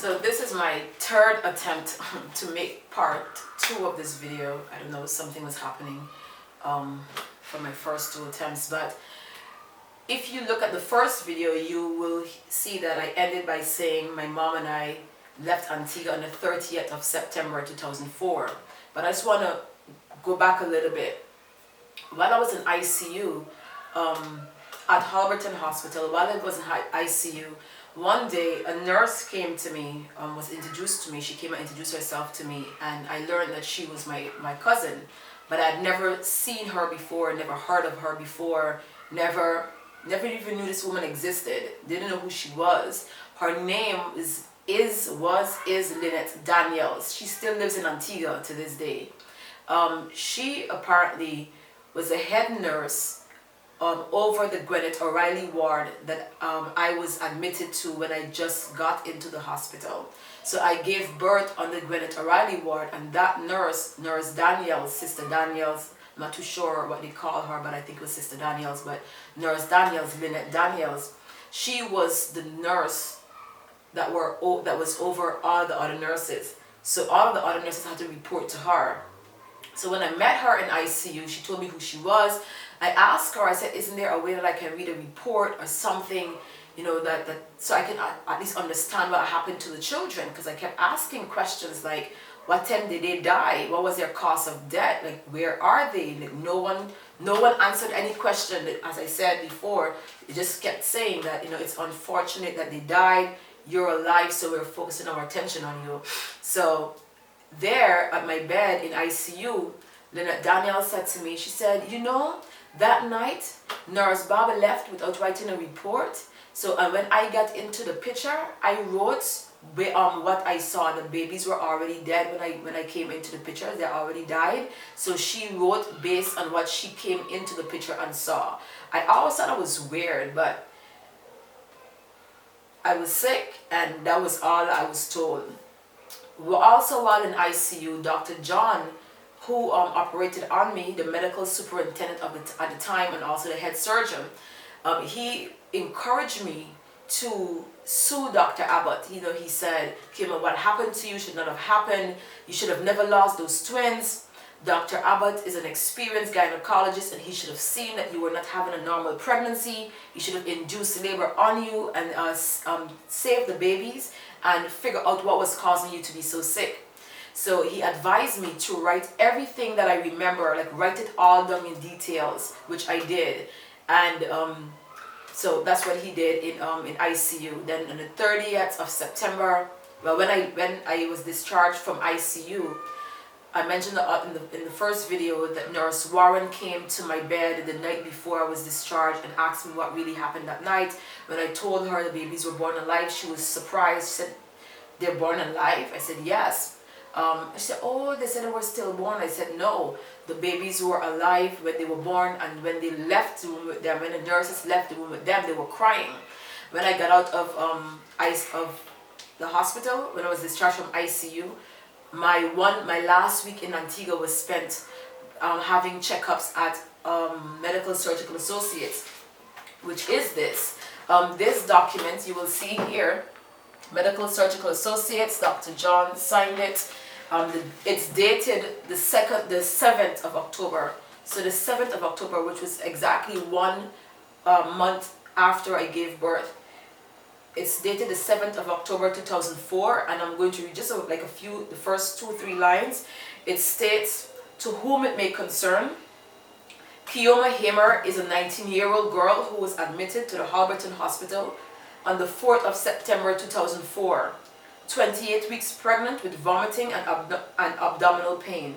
So this is my third attempt to make part 2 of this video. I don't know, something was happening for my first 2 attempts, but if you look at the first video, you will see that I ended by saying my mom and I left Antigua on the 30th of September 2004. But I just want to go back a little bit. While I was in ICU at Halberton Hospital, while I was in ICU, one day a nurse came to me, was introduced to me. She came and introduced herself to me, and I learned that she was my cousin. But I'd never seen her before, never heard of her before, never even knew this woman existed, didn't know who she was. Her name is Lynette Daniels. She still lives in Antigua to this day. She apparently was a head nurse over the Gwyneth O'Reilly ward that I was admitted to when I just got into the hospital. So I gave birth on the Gwyneth O'Reilly ward, and that nurse Daniels, Sister Daniels, I'm not too sure what they call her, but I think it was Sister Daniels, but Nurse Daniels, Lynette Daniels, she was the nurse that was over all the other nurses. So all of the other nurses had to report to her. So when I met her in ICU, she told me who she was. I asked her, I said, isn't there a way that I can read a report or something, you know, that so I can at least understand what happened to the children? Because I kept asking questions like, what time did they die? What was their cause of death? Like, where are they? Like, no one answered any question. As I said before, it just kept saying that, you know, it's unfortunate that they died. You're alive, so we're focusing our attention on you. So there at my bed in ICU, Lynette Daniels said to me, she said, you know, that night, Nurse Baba left without writing a report. So when I got into the picture, I wrote what I saw. The babies were already dead when I came into the picture. They already died. So she wrote based on what she came into the picture and saw. I always thought it was weird, but I was sick, and that was all I was told. Also, while in ICU, Dr. John, who operated on me, the medical superintendent at the time, and also the head surgeon, he encouraged me to sue Dr. Abbott. You know, he said, Keoma, what happened to you should not have happened. You should have never lost those twins. Dr. Abbott is an experienced gynecologist, and he should have seen that you were not having a normal pregnancy. He should have induced labor on you and saved the babies and figure out what was causing you to be so sick. So he advised me to write everything that I remember, like write it all down in details, which I did. And so that's what he did in ICU. Then on the 30th of September, well, when I was discharged from ICU, I mentioned in the first video that Nurse Warren came to my bed the night before I was discharged and asked me what really happened that night. When I told her the babies were born alive, she was surprised. She said, they're born alive? I said, yes. She said, oh, they said they were still born. I said, no, the babies were alive when they were born, and when they left the room with them, when the nurses left the room with them, they were crying. When I got out of the hospital, when I was discharged from ICU, my last week in Antigua was spent having checkups at Medical Surgical Associates, which is this. This document you will see here, Medical Surgical Associates, Dr. John signed it. It's dated the 7th of October. So the 7th of October, which was exactly 1 month after I gave birth. It's dated the 7th of October 2004, and I'm going to read just like the first 2-3 lines. It states, to whom it may concern, Keoma Hamer is a 19-year-old girl who was admitted to the Halberton Hospital on the 4th of September 2004, 28 weeks pregnant with vomiting and abdominal pain.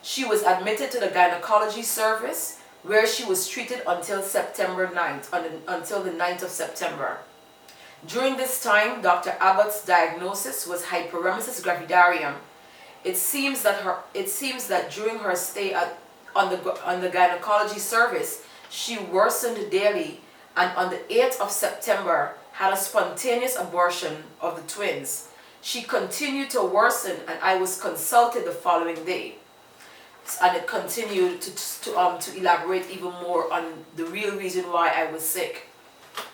She was admitted to the gynecology service, where she was treated until September 9th, until the 9th of September. During this time, Dr. Abbott's diagnosis was hyperemesis gravidarum. It seems that during her stay on the gynecology service, she worsened daily, and on the 8th of September had a spontaneous abortion of the twins. She continued to worsen, and I was consulted the following day. And it continued to elaborate even more on the real reason why I was sick,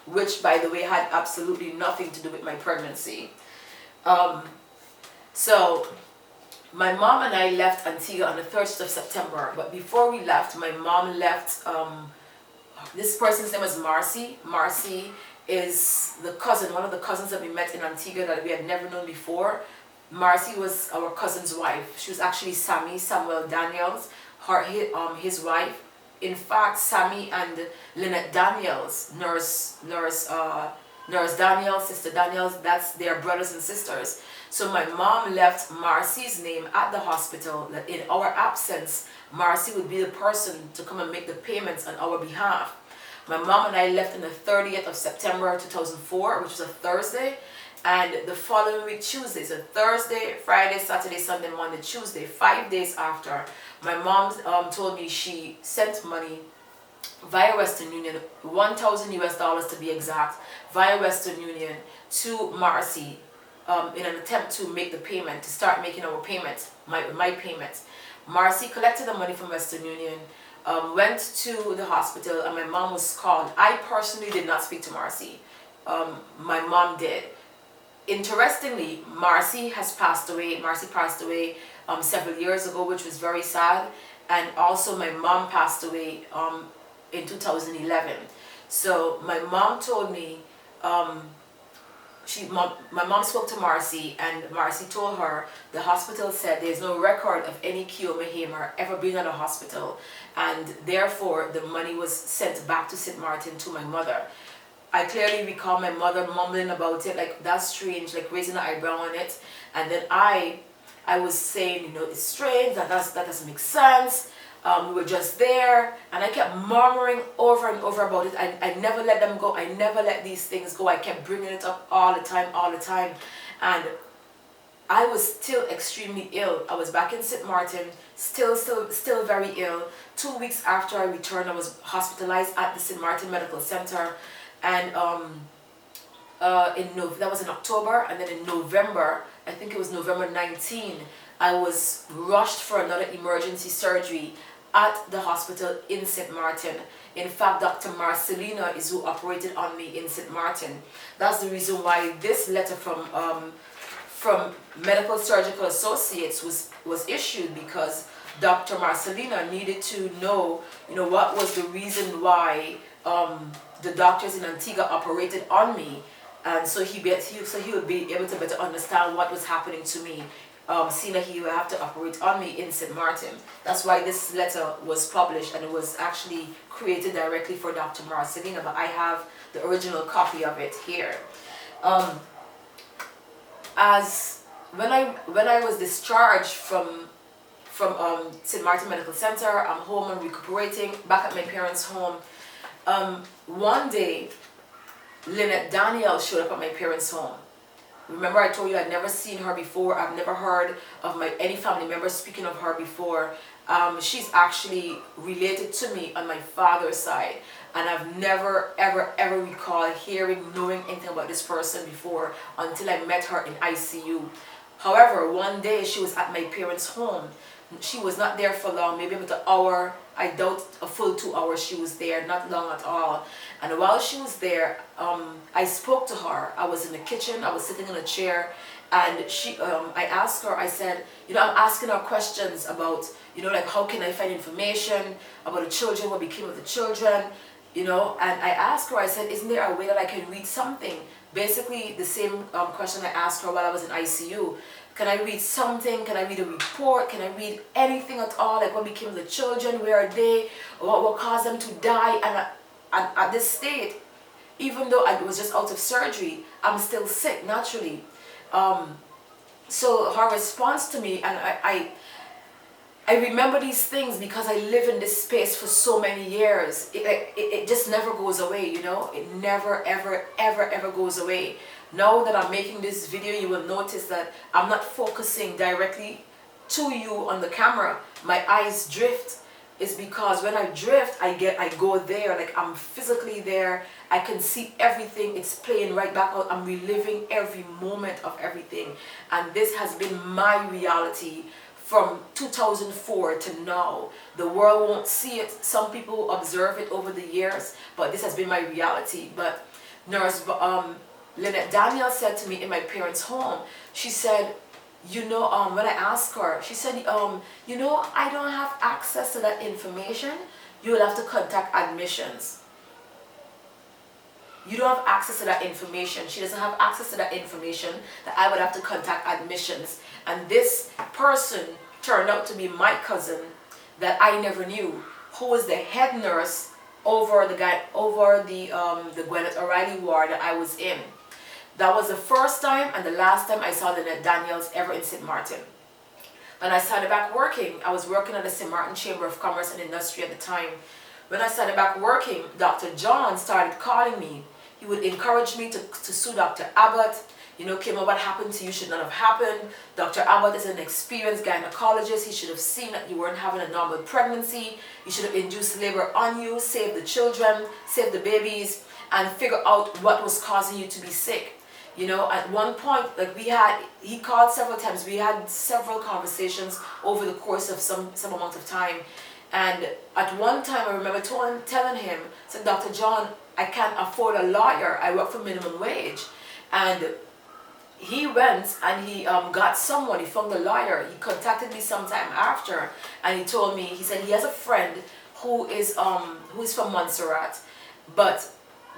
which, by the way, had absolutely nothing to do with my pregnancy. Um, so my mom and I left Antigua on the 30th of September, but before we left, my mom left, this person's name was Marcy. Marcy is the cousin, one of the cousins that we met in Antigua that we had never known before. Marcy was our cousin's wife. She was actually Samuel Daniels, his wife. In fact, Sammy and Lynette Daniels, Nurse Daniels, Sister Daniels, that's their brothers and sisters. So my mom left Marcy's name at the hospital that in our absence, Marcy would be the person to come and make the payments on our behalf. My mom and I left on the 30th of September 2004, which was a Thursday, and the following week, Tuesday, so Thursday, Friday, Saturday, Sunday, Monday, Tuesday, 5 days after, my mom told me she sent money via Western Union, 1,000 US dollars to be exact, via Western Union to Marcy in an attempt to make the payment, to start making our payments, my payments. Marcy collected the money from Western Union, went to the hospital, and my mom was called. I personally did not speak to Marcy. My mom did. Interestingly, Marcy has passed away. Marcy passed away several years ago, which was very sad. And also my mom passed away in 2011. So my mom told me, my mom spoke to Marcy, and Marcy told her the hospital said there's no record of any Keoma Hamer ever being at a hospital, and therefore the money was sent back to St. Martin to my mother. I clearly recall my mother mumbling about it, like, that's strange, like raising an eyebrow on it. And then I was saying, you know, it's strange, that doesn't make sense. We were just there, and I kept murmuring over and over about it. I never let them go. I never let these things go. I kept bringing it up all the time. And I was still extremely ill. I was back in St. Martin, still very ill. 2 weeks after I returned, I was hospitalized at the St. Martin Medical Center. And that was in October, and then in November, I think it was November 19, I was rushed for another emergency surgery at the hospital in St. Martin. In fact, Dr. Marcelina is who operated on me in St. Martin. That's the reason why this letter from Medical Surgical Associates was issued, because Dr. Marcelina needed to know, what was the reason why the doctors in Antigua operated on me, and so he would be able to better understand what was happening to me, seeing that he would have to operate on me in St. Martin. That's why this letter was published, and it was actually created directly for Dr. Marcelina, but I have the original copy of it here. As when I was discharged from St. Martin Medical Center, I'm home and recuperating, back at my parents' home. One day, Lynette Daniel showed up at my parents' home. Remember, I told you I'd never seen her before. I've never heard of any family member speaking of her before. She's actually related to me on my father's side, and I've never ever recalled knowing anything about this person before until I met her in ICU. However, one day she was at my parents' home. She was not there for long, maybe about an hour. I doubt a full 2 hours she was there, not long at all. And while she was there, I spoke to her. I was in the kitchen, I was sitting in a chair, and I asked her, I said, I'm asking her questions about, like, how can I find information about the children, what became of the children, and I asked her, I said, isn't there a way that I can read something? Basically the same question I asked her while I was in ICU. Can I read something? Can I read a report? Can I read anything at all? Like, what became of the children? Where are they? What caused them to die? And at this state, even though I was just out of surgery, I'm still sick naturally. So her response to me, and I remember these things because I live in this space for so many years. It just never goes away, It never, ever goes away. Now that I'm making this video, you will notice that I'm not focusing directly to you on the camera. My eyes drift. It's because when I drift, I go there, like I'm physically there. I can see everything. It's playing right back out. I'm reliving every moment of everything. And this has been my reality from 2004 to now. The world won't see it. Some people observe it over the years, but this has been my reality. But Lynette Daniel said to me in my parents' home, she said, when I asked her, she said, I don't have access to that information. You will have to contact admissions. You don't have access to that information. She doesn't have access to that information, that I would have to contact admissions. And this person turned out to be my cousin that I never knew, who was the head nurse over the Gwyneth O'Reilly ward that I was in. That was the first time and the last time I saw Lynette Daniels ever in St. Martin. When I started back working, I was working at the St. Martin Chamber of Commerce and Industry at the time. When I started back working, Dr. John started calling me. He would encourage me to sue Dr. Abbott. Keoma, what happened to you should not have happened. Dr. Abbott is an experienced gynecologist. He should have seen that you weren't having a normal pregnancy. He should have induced labor on you, saved the children, saved the babies, and figure out what was causing you to be sick. At one point, he called several times. We had several conversations over the course of some amount of time. And at one time, I remember telling him, said, Dr. John, I can't afford a lawyer. I work for minimum wage. And he went and he got someone. He found a lawyer. He contacted me sometime after, and he told me, he said he has a friend who is from Montserrat, but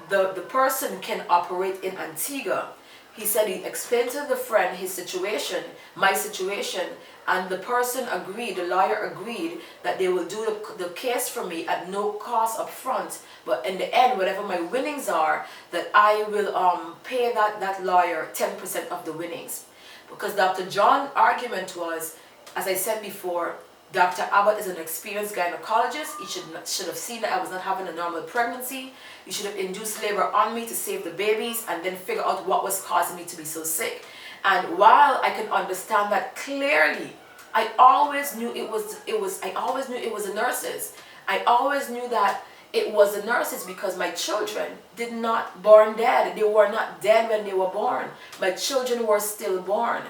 the person can operate in Antigua. He said he explained to the friend his situation, my situation, and the person agreed, the lawyer agreed, that they will do the case for me at no cost up front, but in the end, whatever my winnings are, that I will pay that lawyer 10% of the winnings. Because Dr. John's argument was, as I said before, Dr. Abbott is an experienced gynecologist. He should have seen that I was not having a normal pregnancy. He should have induced labor on me to save the babies and then figure out what was causing me to be so sick. And while I can understand that clearly, I always knew it was the nurses. I always knew that it was the nurses because my children did not born dead. They were not dead when they were born. My children were still born.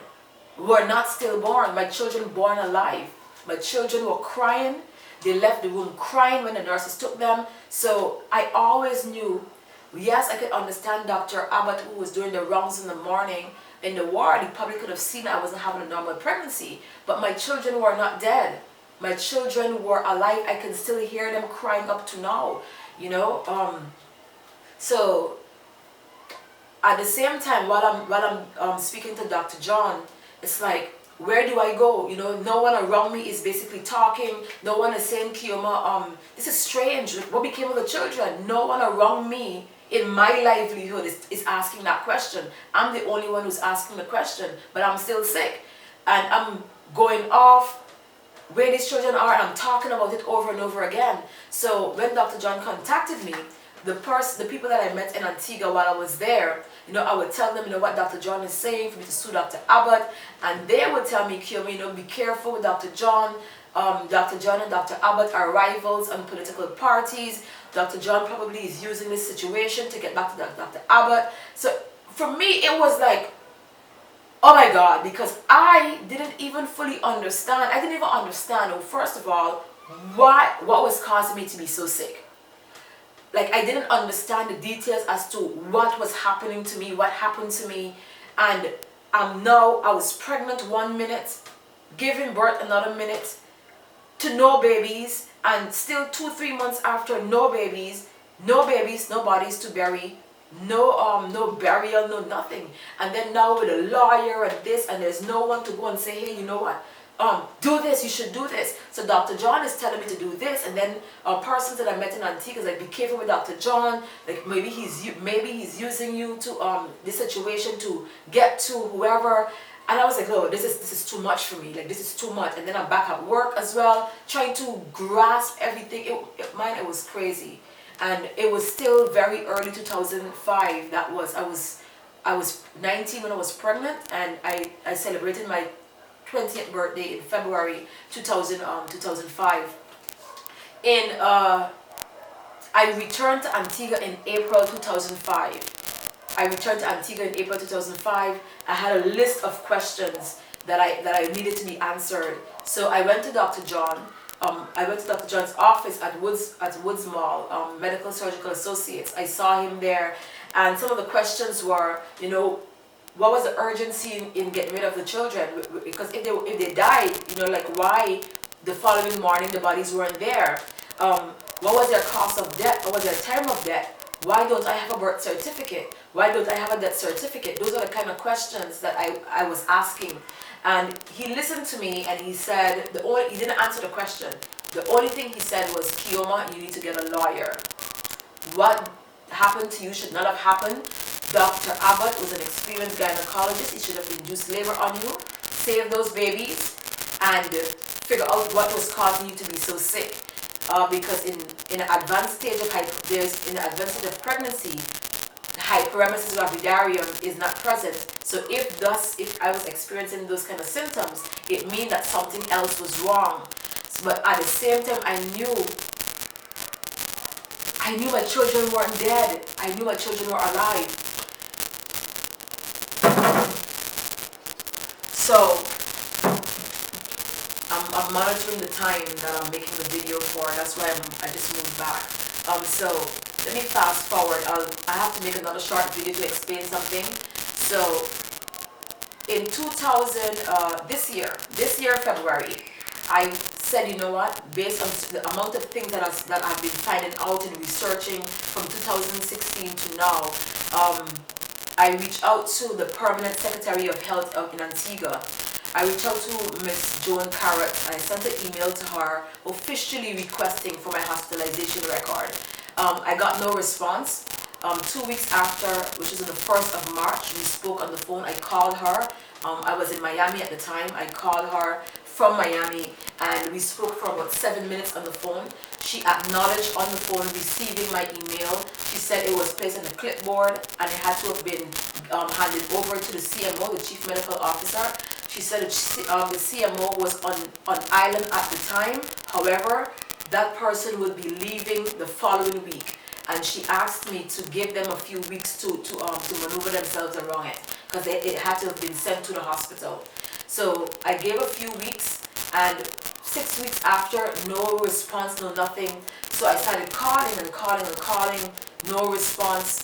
Were not still born. My children born alive. My children were crying. They left the room crying when the nurses took them. So I always knew, yes, I could understand Dr. Abbott, who was doing the rounds in the morning in the ward. He probably could have seen I wasn't having a normal pregnancy. But my children were not dead. My children were alive. I can still hear them crying up to now. So at the same time, while I'm speaking to Dr. John, it's like, where do I go? No one around me is basically talking. No one is saying, Keoma, this is strange. What became of the children? No one around me in my livelihood is asking that question. I'm the only one who's asking the question, but I'm still sick. And I'm going off where these children are, and I'm talking about it over and over again. So when Dr. John contacted me, the people that I met in Antigua while I was there, I would tell them, what Dr. John is saying for me to sue Dr. Abbott, and they would tell me, Keoma, be careful with Dr. John. Dr. John and Dr. Abbott are rivals on political parties. Dr. John probably is using this situation to get back to Dr. Abbott. So for me, it was like, oh my God, because I didn't even fully understand. I didn't even understand, first of all, what was causing me to be so sick. Like, I didn't understand the details as to what was happening to me, what happened to me. And now I was pregnant 1 minute, giving birth another minute, to no babies, and still 2-3 months after, no babies, no bodies to bury, no burial, no nothing. And then now with a lawyer and this, and there's no one to go and say, hey, you know what? Do this, you should do this. So Dr. John is telling me to do this, and then persons that I met in Antigua is like, be careful with Dr. John. Like, maybe he's using you to this situation to get to whoever. And I was like, oh, this is too much for me. Like, this is too much. And then I'm back at work as well, trying to grasp everything. It was crazy, and it was still very early 2005. I was 19 when I was pregnant, and I celebrated my 20th birthday in February 2005. I returned to Antigua in April 2005. I had a list of questions that I needed to be answered. So I went to Dr. John. I went to Dr. John's office at Woods Mall, Medical Surgical Associates. I saw him there, And some of the questions were, you know, what was the urgency in getting rid of the children? Because if they died, you know, like why the following morning the bodies weren't there? What was their cause of death? What was their time of death? Why don't I have a birth certificate? Why don't I have a death certificate? Those are the kind of questions that I was asking. And he listened to me and he said, he didn't answer the question. The only thing he said was, Keoma, you need to get a lawyer. What happened to you should not have happened. Dr. Abbott was an experienced gynecologist. He should have induced labor on you, save those babies, and figure out what was causing you to be so sick. Because in an advanced stage of pregnancy, hyperemesis gravidarium is not present. So if I was experiencing those kind of symptoms, it means that something else was wrong. But at the same time, I knew my children weren't dead. I knew my children were alive. So I'm monitoring the time that I'm making the video for. That's why I just moved back. So let me fast forward. I have to make another short video to explain something. So in 2000, this year February, I said, you know what? Based on the amount of things that I've been finding out and researching from 2016 to now, I reached out to the Permanent Secretary of Health in Antigua. I reached out to Miss Joan Carrot and I sent an email to her officially requesting for my hospitalization record. I got no response. 2 weeks after, which is on the 1st of March, we spoke on the phone. I called her. I was in Miami at the time. I called her from Miami and we spoke for about 7 minutes on the phone. She acknowledged on the phone receiving my email. She said it was placed on a clipboard and it had to have been handed over to the CMO, the Chief Medical Officer. She said the CMO was on island at the time. However, that person would be leaving the following week. And she asked me to give them a few weeks to maneuver themselves around it because it had to have been sent to the hospital. So I gave a few weeks and 6 weeks after, no response, no nothing. So I started calling and calling and calling, no response.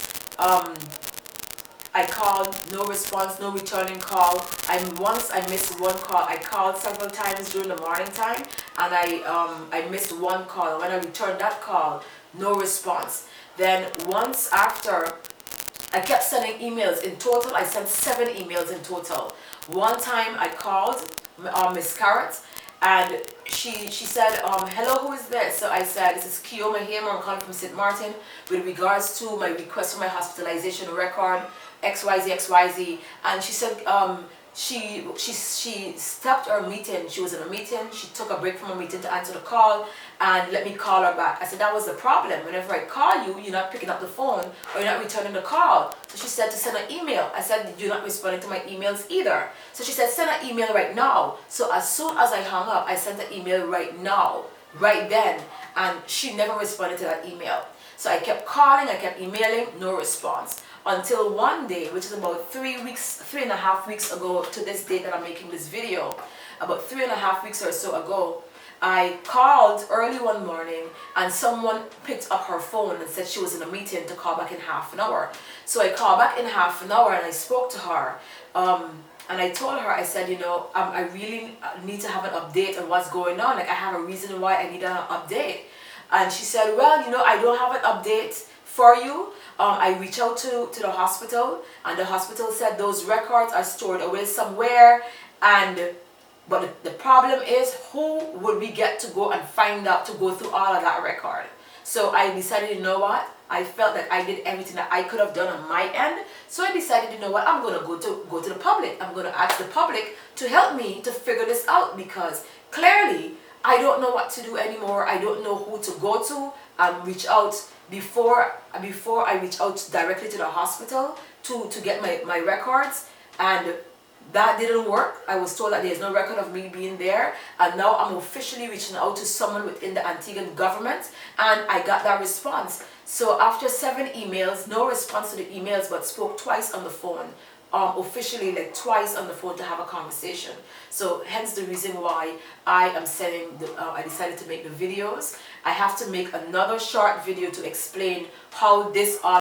I called, no response, no returning call. Once I missed one call. I called several times during the morning time and I missed one call. When I returned that call, no response. Then once after, I kept sending emails. In total, I sent 7 emails in total. One time I called Miss Carrot and she said, hello, who is this? So I said, this is Keoma here, I'm calling from St. Martin with regards to my request for my hospitalization record, XYZ. And she said, she stopped her meeting. She was in a meeting. She took a break from a meeting to answer the call and let me call her back. I said, that was the problem. Whenever I call you, you're not picking up the phone or you're not returning the call. So she said to send an email. I said, you're not responding to my emails either. So she said, send an email right now. So as soon as I hung up, I sent an email right now, right then. And she never responded to that email. So I kept calling, I kept emailing, no response. Until one day, which is about 3.5 weeks ago to this date that I'm making this video, about 3.5 weeks or so ago, I called early one morning and someone picked up her phone and said she was in a meeting to call back in half an hour. So I called back in half an hour and I spoke to her. And I told her, I said, you know, I really need to have an update on what's going on. Like I have a reason why I need an update. And she said, well, you know, I don't have an update for you. I reached out to the hospital and the hospital said those records are stored away somewhere. But the problem is, who would we get to go and find out to go through all of that record? So I decided, you know what? I felt that I did everything that I could have done on my end. So I decided, you know what? I'm going to go to the public. I'm going to ask the public to help me to figure this out because clearly I don't know what to do anymore. I don't know who to go to and reach out before I reach out directly to the hospital to get my records. And that didn't work. I was told that there's no record of me being there. And now I'm officially reaching out to someone within the Antiguan government. And I got that response. So after 7 emails, no response to the emails, but spoke twice on the phone. Officially like twice on the phone to have a conversation. So hence the reason why I am sending I decided to make the videos. I have to make another short video to explain how this all